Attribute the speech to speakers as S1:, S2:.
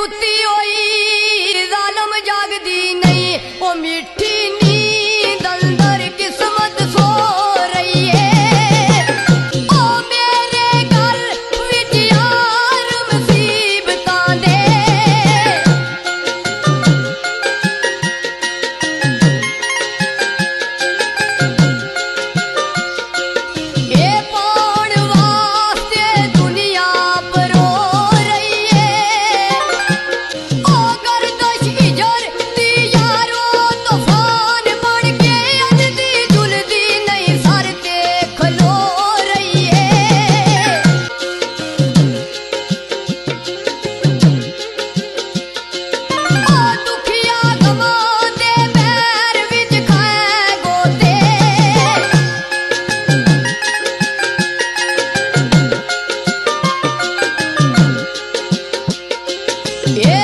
S1: सुती होई जालम जागदी नहीं ओ मिठी नींद अंदर किस्मत सो रही है ओ मेरे घर विच यार मुसीबतां दे ए पाउण वास्ते दुनिया पर रो रही है ओ गर्दश इजर दी यारो तूफान बन के अजदी जुलदी नहीं सर ते खलो रही है ओ दुखिया गमां दे पैर विच खाए गोते ए